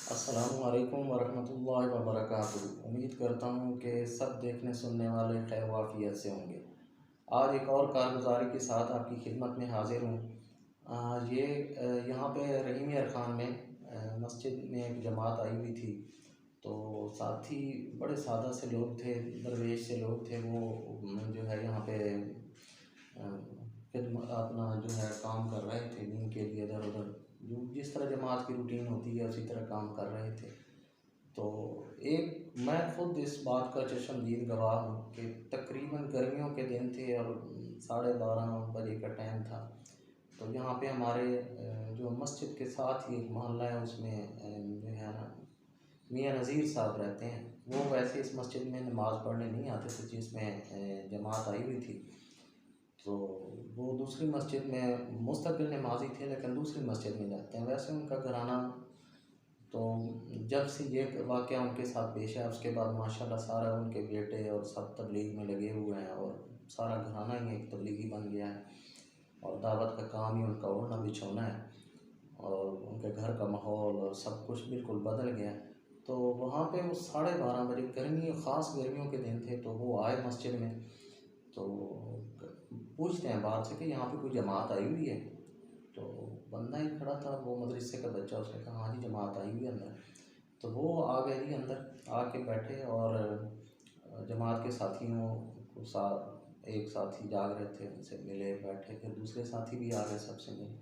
السلام علیکم ورحمۃ اللہ وبرکاتہ۔ امید کرتا ہوں کہ سب دیکھنے سننے والے خیر وافیت سے ہوں گے۔ آج ایک اور کارگزاری کے ساتھ آپ کی خدمت میں حاضر ہوں۔ یہاں پہ رحیم یار خان میں مسجد میں ایک جماعت آئی ہوئی تھی، تو ساتھی بڑے سادہ سے لوگ تھے، درویش سے لوگ تھے۔ وہ جو ہے یہاں پہ اپنا جو ہے کام کر رہے تھے دین کے لیے، ادھر ادھر جس طرح جماعت کی روٹین ہوتی ہے اسی طرح کام کر رہے تھے۔ تو میں خود اس بات کا چشمدید گواہ ہوں کہ تقریباً گرمیوں کے دن تھے اور 12:30 بجے کا ٹائم تھا۔ تو یہاں پہ ہمارے جو مسجد کے ساتھ ہی ایک محلہ ہے، اس میں جو ہے نا میاں نذیر صاحب رہتے ہیں۔ وہ ویسے اس مسجد میں نماز پڑھنے نہیں آتے تھے جس میں جماعت آئی ہوئی تھی، تو وہ دوسری مسجد میں مستقل نمازی تھے لیکن دوسری مسجد میں جاتے ہیں۔ ویسے ان کا گھرانہ، تو جب سے یہ واقعہ ان کے ساتھ پیش ہے اس کے بعد ماشاءاللہ سارا ان کے بیٹے اور سب تبلیغ میں لگے ہوئے ہیں، اور سارا گھرانہ ہی ایک تبلیغی بن گیا ہے، اور دعوت کا کام ہی ان کا اوڑھنا بچھونا ہے، اور ان کے گھر کا ماحول اور سب کچھ بالکل بدل گیا ہے۔ تو وہاں پہ وہ 12:30 بجے خاص گرمیوں کے دن تھے، تو وہ آئے مسجد میں، تو پوچھتے ہیں باہر سے کہ یہاں پہ کوئی جماعت آئی ہوئی ہے؟ تو بندہ ہی کھڑا تھا، وہ مدرسے کا بچہ، اس نے کہا ہاں جی جماعت آئی ہوئی ہے اندر۔ تو وہ آ گئے جی اندر، آ کے بیٹھے، اور جماعت کے ساتھیوں کو ایک ساتھی جاگ رہے تھے، ان سے ملے بیٹھے، پھر دوسرے ساتھی بھی آ گئے، سب سے ملے۔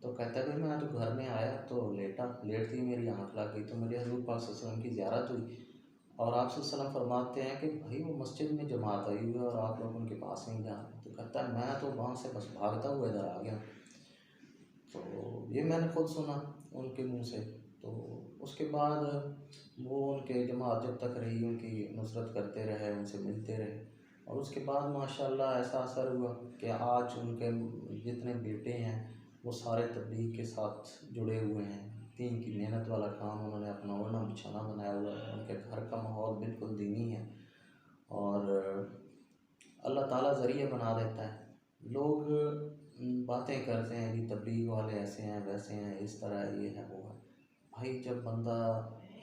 تو کہتا ہے میں تو گھر میں آیا تو لیٹتی میری آنکھ لگ گئی، تو مجھے حضور پاک صلی اللہ علیہ وسلم کی زیارت ہوئی، اور آپ صلی اللہ علیہ وسلم فرماتے ہیں کہ بھائی وہ مسجد میں جماعت آئی ہوئی ہے اور آپ لوگ ان کے پاس نہیں جا رہے۔ تو کہتا ہے میں تو وہاں سے بس بھاگتا ہوا ادھر آ گیا۔ تو یہ میں نے خود سنا ان کے منہ سے۔ تو اس کے بعد وہ ان کے جماعت جب تک رہی ان کی نصرت کرتے رہے، ان سے ملتے رہے، اور اس کے بعد ماشاءاللہ ایسا اثر ہوا کہ آج ان کے جتنے بیٹے ہیں وہ سارے تبلیغ کے ساتھ جڑے ہوئے ہیں۔ دین کی محنت والا کام انہوں نے اپنا اوڑھنا بچھونا بنایا ہوا ہے، ان کے گھر کا ماحول بالکل دینی ہے، اور اللہ تعالیٰ ذریعہ بنا دیتا ہے۔ لوگ باتیں کرتے ہیں کہ تبلیغ والے ایسے ہیں ویسے ہیں، اس طرح یہ ہے وہ ہے۔ بھائی جب بندہ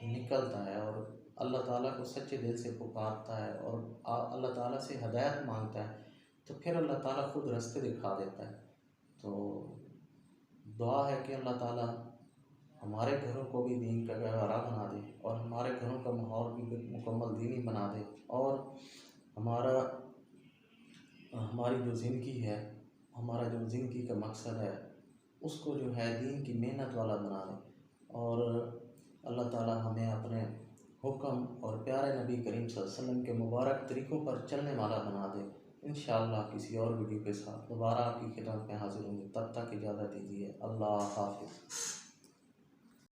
نکلتا ہے اور اللہ تعالیٰ کو سچے دل سے پکارتا ہے اور اللہ تعالیٰ سے ہدایت مانگتا ہے، تو پھر اللہ تعالیٰ خود راستے دکھا دیتا ہے۔ تو دعا ہے کہ اللہ تعالیٰ ہمارے گھروں کو بھی دین کا گہوارہ بنا دے، اور ہمارے گھروں کا ماحول بھی مکمل دینی بنا دے، اور ہماری جو زندگی ہے، ہمارا جو زندگی کا مقصد ہے، اس کو جو ہے دین کی محنت والا بنا دے، اور اللہ تعالیٰ ہمیں اپنے حکم اور پیارے نبی کریم صلی اللہ علیہ وسلم کے مبارک طریقوں پر چلنے والا بنا دے۔ انشاءاللہ کسی اور ویڈیو کے ساتھ دوبارہ آپ کی خدمت میں حاضر ہوں گے، تب تک اجازت دیجیے۔ اللہ حافظ۔